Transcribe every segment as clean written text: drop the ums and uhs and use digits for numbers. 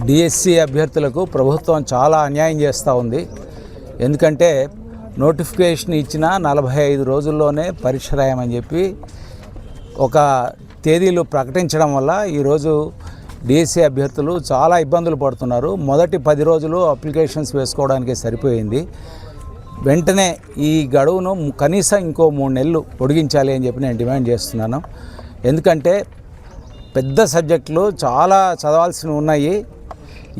DSC అభ్యర్థులకు ప్రభుత్వం చాలా అన్యాయం చేస్తూ ఉంది. ఎందుకంటే నోటిఫికేషన్ ఇచ్చిన 45 రోజుల్లోనే పరీక్ష రాయమని చెప్పి ఒక తేదీలు ప్రకటించడం వల్ల ఈరోజు డిఎస్సి అభ్యర్థులు చాలా ఇబ్బందులు పడుతున్నారు. మొదటి 10 రోజులు అప్లికేషన్స్ వేసుకోవడానికే సరిపోయింది. వెంటనే ఈ గడువును కనీసం ఇంకో 3 నెలలు పొడిగించాలి అని చెప్పి నేను డిమాండ్ చేస్తున్నాను. ఎందుకంటే పెద్ద సబ్జెక్టులు చాలా చదవాల్సినవి ఉన్నాయి.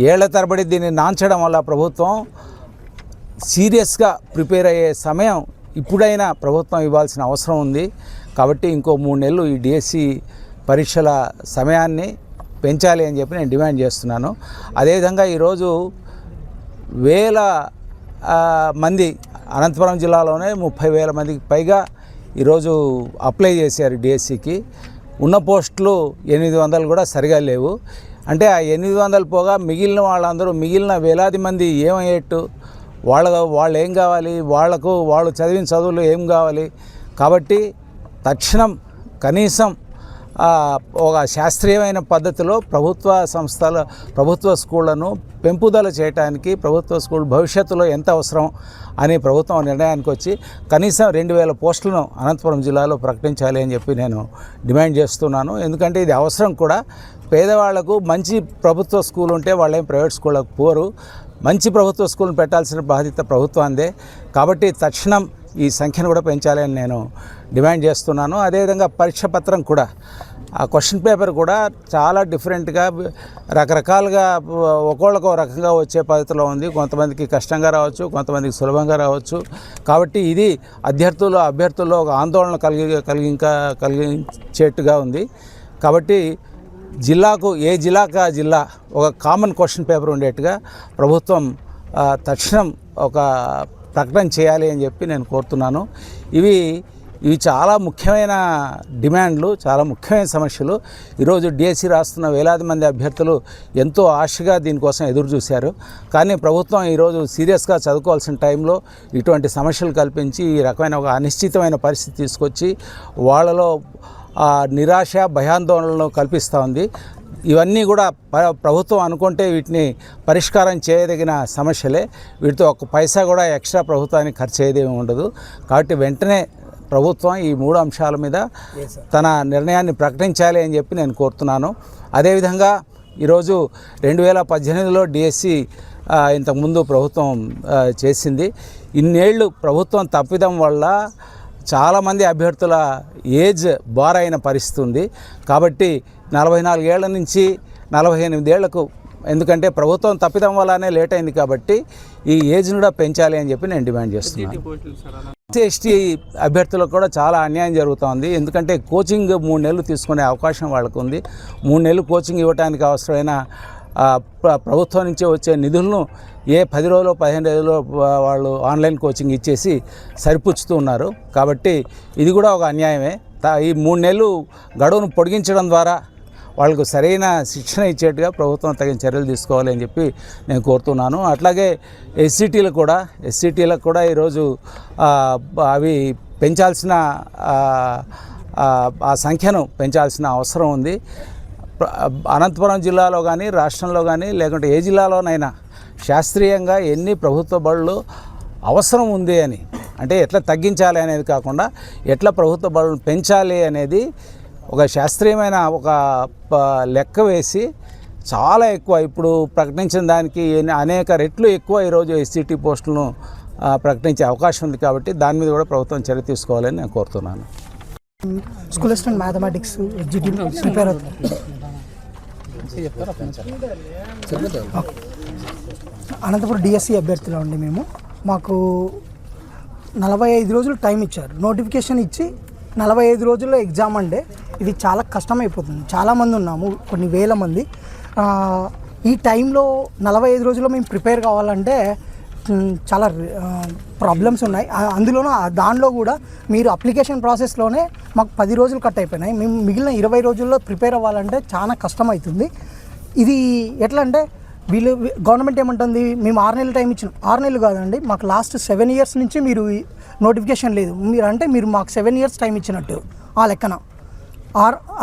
ఏళ్ల తరబడి దీన్ని నాంచడం వల్ల ప్రభుత్వం సీరియస్గా ప్రిపేర్ అయ్యే సమయం ఇప్పుడైనా ప్రభుత్వం ఇవ్వాల్సిన అవసరం ఉంది. కాబట్టి ఇంకో 3 నెలలు ఈ డిఎస్సి పరీక్షల సమయాన్ని పెంచాలి అని చెప్పి నేను డిమాండ్ చేస్తున్నాను. అదేవిధంగా ఈరోజు వేల మంది అనంతపురం జిల్లాలోనే 30,000 మందికి పైగా ఈరోజు అప్లై చేశారు డిఎస్సికి. ఉన్న పోస్టులు 800 కూడా సరిగా లేవు. అంటే ఆ 800 పోగా మిగిలిన వాళ్ళందరూ మిగిలిన వేలాది మంది ఏమయ్యేట్టు, వాళ్ళు ఏం కావాలి, వాళ్ళు చదివిన చదువులు ఏం కావాలి. కాబట్టి తక్షణం కనీసం ఒక శాస్త్రీయమైన పద్ధతిలో ప్రభుత్వ స్కూళ్లను పెంపుదల చేయడానికి ప్రభుత్వ స్కూల్ భవిష్యత్తులో ఎంత అవసరం అని ప్రభుత్వం నిర్ణయానికి వచ్చి కనీసం 2,000 పోస్టులను అనంతపురం జిల్లాలో ప్రకటించాలి అని చెప్పి నేను డిమాండ్ చేస్తున్నాను. ఎందుకంటే ఇది అవసరం కూడా. పేదవాళ్లకు మంచి ప్రభుత్వ స్కూల్ ఉంటే వాళ్ళేం ప్రైవేట్ స్కూళ్ళకు పోరు. మంచి ప్రభుత్వ స్కూల్ని పెట్టాల్సిన బాధ్యత ప్రభుత్వాందే. కాబట్టి తక్షణం ఈ సంఖ్యను కూడా పెంచాలి అని నేను డిమాండ్ చేస్తున్నాను. అదేవిధంగా పరీక్ష పత్రం కూడా, ఆ క్వశ్చన్ పేపర్ కూడా చాలా డిఫరెంట్గా రకరకాలుగా ఒక్కొక్కరికి రకంగా వచ్చే పద్ధతిలో ఉంది. కొంతమందికి కష్టంగా రావచ్చు, కొంతమందికి సులభంగా రావచ్చు. కాబట్టి ఇది అభ్యర్థుల్లో ఒక ఆందోళన కలిగించేట్టుగా ఉంది. కాబట్టి ఏ జిల్లాకు ఆ జిల్లా ఒక కామన్ క్వశ్చన్ పేపర్ ఉండేట్టుగా ప్రభుత్వం తక్షణం ఒక ప్రకటన చేయాలి అని చెప్పి నేను కోరుతున్నాను. ఇవి చాలా ముఖ్యమైన డిమాండ్లు, చాలా ముఖ్యమైన సమస్యలు. ఈరోజు డిఎస్సి రాస్తున్న వేలాది మంది అభ్యర్థులు ఎంతో ఆశగా దీనికోసం ఎదురు చూశారు. కానీ ప్రభుత్వం ఈరోజు సీరియస్గా చదువుకోవాల్సిన టైంలో ఇటువంటి సమస్యలు కల్పించి ఈ రకమైన ఒక అనిశ్చితమైన పరిస్థితి తీసుకొచ్చి వాళ్ళలో నిరాశ, భయాందోళనలు కల్పిస్తూ ఉంది. ఇవన్నీ కూడా ప్రభుత్వం అనుకుంటే వీటిని పరిష్కారం చేయదగిన సమస్యలే. వీటితో ఒక పైసా కూడా ఎక్స్ట్రా ప్రభుత్వానికి ఖర్చు అయ్యేదేమీ ఉండదు. కాబట్టి వెంటనే ప్రభుత్వం ఈ 3 అంశాల మీద తన నిర్ణయాన్ని ప్రకటించాలి అని చెప్పి నేను కోరుతున్నాను. అదేవిధంగా ఈరోజు 2018లో డిఎస్సి ఇంతకుముందు ప్రభుత్వం చేసింది. ఇన్నేళ్ళు ప్రభుత్వం తప్పిదం వల్ల చాలామంది అభ్యర్థుల ఏజ్ బార్ అయిన పరిస్థితి ఉంది. కాబట్టి 44 ఏళ్ల నుంచి 48 ఏళ్లకు, ఎందుకంటే ప్రభుత్వం తప్పిదం వల్లనే లేట్ అయింది కాబట్టి ఈ ఏజ్ను కూడా పెంచాలి అని చెప్పి నేను డిమాండ్ చేస్తున్నాను. ఎస్టీ అభ్యర్థులకు కూడా చాలా అన్యాయం జరుగుతోంది. ఎందుకంటే కోచింగ్ 3 నెలలు తీసుకునే అవకాశం వాళ్ళకు ఉంది. 3 నెలలు కోచింగ్ ఇవ్వడానికి అవసరమైన ప్రభుత్వం నుంచి వచ్చే నిధులను 10 రోజులు 15 రోజులు వాళ్ళు ఆన్లైన్ కోచింగ్ ఇచ్చేసి సరిపుచ్చుతూ ఉన్నారు. కాబట్టి ఇది కూడా ఒక అన్యాయమే. ఈ 3 నెలలు గడువును పొడిగించడం ద్వారా వాళ్ళకు సరైన శిక్షణ ఇచ్చేట్టుగా ప్రభుత్వం తగిన చర్యలు తీసుకోవాలి అని చెప్పి నేను కోరుతున్నాను. అట్లాగే ఎస్సీటీలకు కూడా ఈరోజు అవి పెంచాల్సిన ఆ సంఖ్యను పెంచాల్సిన అవసరం ఉంది. అనంతపురం జిల్లాలో కానీ, రాష్ట్రంలో కానీ, లేకుంటే ఏ జిల్లాలోనైనా శాస్త్రీయంగా ఎన్ని ప్రభుత్వ బడులు అవసరం ఉంది అని, అంటే ఎట్లా తగ్గించాలి అనేది కాకుండా ఎట్లా ప్రభుత్వ బడులను పెంచాలి అనేది ఒక శాస్త్రీయమైన ఒక లెక్క వేసి చాలా ఎక్కువ, ఇప్పుడు ప్రకటించిన దానికి అనేక రెట్లు ఎక్కువ ఈరోజు ఎస్సీటీ పోస్టులను ప్రకటించే అవకాశం ఉంది. కాబట్టి దాని మీద కూడా ప్రభుత్వం చర్య తీసుకోవాలని నేను కోరుతున్నాను. School assistant mathematics executive prepare అవుతుంది. అనంతపురం డిఎస్సి అభ్యర్థులు అండి మేము. మాకు 45 రోజులు టైం ఇచ్చారు. నోటిఫికేషన్ ఇచ్చి 45 రోజుల్లో ఎగ్జామ్ అంటే ఇది చాలా కష్టమైపోతుంది. చాలామంది ఉన్నాము, కొన్ని వేల మంది. ఈ టైంలో 45 రోజుల్లో మేము ప్రిపేర్ కావాలంటే చాలా ప్రాబ్లమ్స్ ఉన్నాయి. దానిలో కూడా మీరు అప్లికేషన్ ప్రాసెస్లోనే మాకు 10 రోజులు కట్ అయిపోయినాయి. మేము మిగిలిన 20 రోజుల్లో ప్రిపేర్ అవ్వాలంటే చాలా కష్టమవుతుంది. ఇది ఎట్లా అంటే గవర్నమెంట్ ఏమంటుంది, మేము 6 నెలలు టైం ఇచ్చినాం. 6 నెలలు కాదండి, మాకు లాస్ట్ 7 years నుంచి మీరు నోటిఫికేషన్ లేదు. మీరు మాకు 7 years టైం ఇచ్చినట్టు ఆ లెక్కన.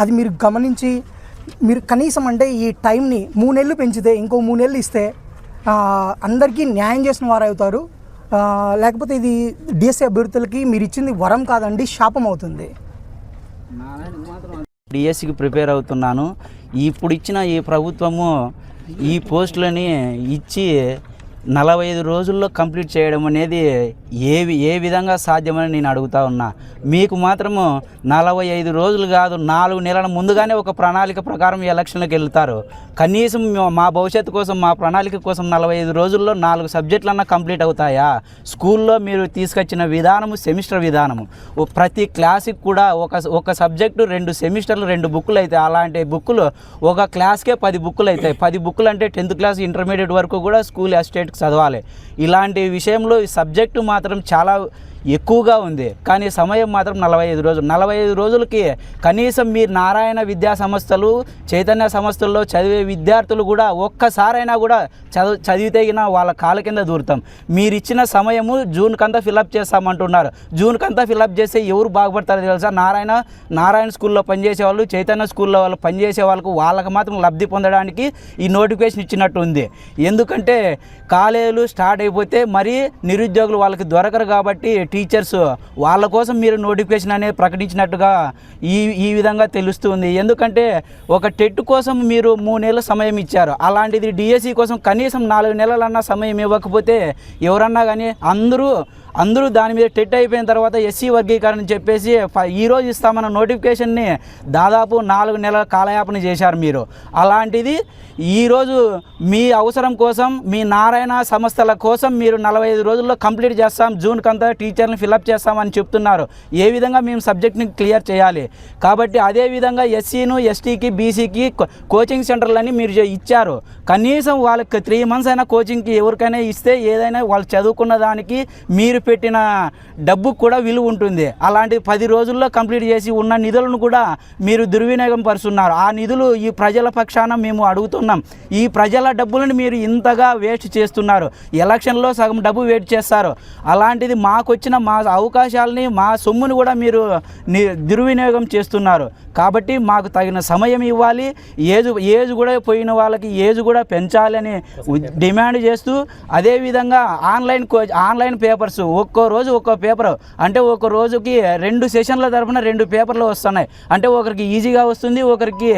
అది మీరు గమనించి మీరు కనీసం అంటే ఈ టైంని 3 నెలలు పెంచితే ఇంకో 3 నెలలు ఇస్తే అందరికీ న్యాయం చేసిన వారు అవుతారు. లేకపోతే ఇది డిఎస్సి అభ్యర్థులకి మీరు ఇచ్చింది వరం కాదండి, శాపం అవుతుంది. డిఎస్సికి ప్రిపేర్ అవుతున్నాను. ఇప్పుడు ఇచ్చిన ఈ ప్రభుత్వము ఈ పోస్టులని ఇచ్చి 45 రోజుల్లో కంప్లీట్ చేయడం అనేది ఏ విధంగా సాధ్యమని నేను అడుగుతా ఉన్నా. మీకు మాత్రము 45 రోజులు కాదు, 4 నెలల ముందుగానే ఒక ప్రణాళిక ప్రకారం ఎలక్షన్లకు వెళ్తారు. కనీసం మా భవిష్యత్తు కోసం, మా ప్రణాళిక కోసం 45 రోజుల్లో 4 సబ్జెక్టులన్నా కంప్లీట్ అవుతాయా? స్కూల్లో మీరు తీసుకొచ్చిన విధానము సెమిస్టర్ విధానము. ప్రతి క్లాస్కి కూడా ఒక సబ్జెక్టు 2 సెమిస్టర్లు 2 బుక్కులు అవుతాయి. అలాంటి బుక్కులు ఒక క్లాస్కే 10 బుక్కులు అవుతాయి. 10 బుక్కులు అంటే 10th క్లాస్ ఇంటర్మీడియట్ వరకు కూడా స్కూల్ అసిస్టెంట్కి చదవాలి. ఇలాంటి విషయంలో ఈ సబ్జెక్టు మాత్రం చాలా ఎక్కువగా ఉంది. కానీ సమయం మాత్రం 45 రోజులు. 45 రోజులకి కనీసం మీరు నారాయణ విద్యా సంస్థలు, చైతన్య సంస్థల్లో చదివే విద్యార్థులు కూడా ఒక్కసారైనా కూడా చదివితే వాళ్ళ కాళ్ళ కింద దూరుతాం. మీరు ఇచ్చిన సమయము జూన్కంతా ఫిలప్ చేస్తామంటున్నారు. జూన్కంతా ఫిలప్ చేస్తే ఎవరు బాగుపడతారో తెలుసా? నారాయణ స్కూల్లో పనిచేసే వాళ్ళు, చైతన్య స్కూల్లో వాళ్ళు పనిచేసే వాళ్ళకి మాత్రం లబ్ధి పొందడానికి ఈ నోటిఫికేషన్ ఇచ్చినట్టు ఉంది. ఎందుకంటే కాలేజీలు స్టార్ట్ అయిపోతే మరి నిరుద్యోగులు వాళ్ళకి దొరకరు కాబట్టి టీచర్స్ వాళ్ళ కోసం మీరు నోటిఫికేషన్ అనేది ప్రకటించినట్టుగా ఈ విధంగా తెలుస్తుంది. ఎందుకంటే ఒక టెట్ కోసం మీరు 3 నెలల సమయం ఇచ్చారు. అలాంటిది డిఎస్సి కోసం కనీసం 4 నెలలన్నా సమయం ఇవ్వకపోతే ఎవరన్నా కానీ అందరూ దాని మీద టెట్ అయిపోయిన తర్వాత ఎస్సీ వర్గీకరణ చెప్పేసి ఈరోజు ఇస్తామన్న నోటిఫికేషన్ని దాదాపు 4 నెలల కాలయాపన చేశారు మీరు. అలాంటిది ఈరోజు మీ అవసరం కోసం, మీ నారాయణ సంస్థల కోసం మీరు 45 రోజుల్లో కంప్లీట్ చేస్తాం, జూన్కంతా టీచర్ని ఫిలప్ చేస్తామని చెప్తున్నారు. ఏ విధంగా మేము సబ్జెక్ట్ని క్లియర్ చేయాలి? కాబట్టి అదేవిధంగా ఎస్సీను, ఎస్టీకి, బీసీకి కోచింగ్ సెంటర్లని మీరు ఇచ్చారు. కనీసం వాళ్ళకి 3 months అయినా కోచింగ్కి ఎవరికైనా ఇస్తే ఏదైనా వాళ్ళు చదువుకున్న దానికి మీరు పెట్టిన డబ్బు కూడా విలువ ఉంటుంది. అలాంటి 10 రోజుల్లో కంప్లీట్ చేసి ఉన్న నిధులను కూడా మీరు దుర్వినియోగం పరుస్తున్నారు. ఆ నిధులు ఈ ప్రజల పక్షాన మేము అడుగుతున్నాం. ఈ ప్రజల డబ్బులను మీరు ఇంతగా వేస్ట్ చేస్తున్నారు. ఎలక్షన్లో సగం డబ్బు వేస్ట్ చేస్తారు. అలాంటిది మాకు వచ్చిన మా అవకాశాలని, మా సొమ్మును కూడా మీరు దుర్వినియోగం చేస్తున్నారు. కాబట్టి మాకు తగిన సమయం ఇవ్వాలి. ఏజ్ కూడా పోయిన వాళ్ళకి ఏజ్ కూడా పెంచాలని డిమాండ్ చేస్తూ, అదేవిధంగా ఆన్లైన్ పేపర్స్ ఒక్కో రోజు ఒక్కో పేపర్, అంటే ఒక రోజుకి 2 సెషన్ల తరపున 2 పేపర్లు వస్తున్నాయి. అంటే ఒకరికి ఈజీగా వస్తుంది, ఒకరికి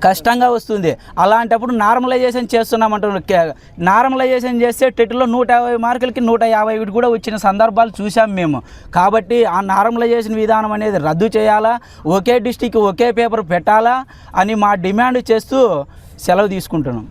కష్టంగా వస్తుంది. అలాంటప్పుడు నార్మలైజేషన్ చేస్తున్నామంటున్నారు. నార్మలైజేషన్ చేస్తే టెట్లో 150 మార్కులకి 150 కూడా వచ్చిన సందర్భాలు చూసాం మేము. కాబట్టి ఆ నార్మలైజేషన్ విధానం అనేది రద్దు చేయాలా, ఒకే డిస్టిక్ ఒకే పేపర్ పెట్టాలా అని మా డిమాండ్ చేస్తూ సెలవు తీసుకుంటున్నాం.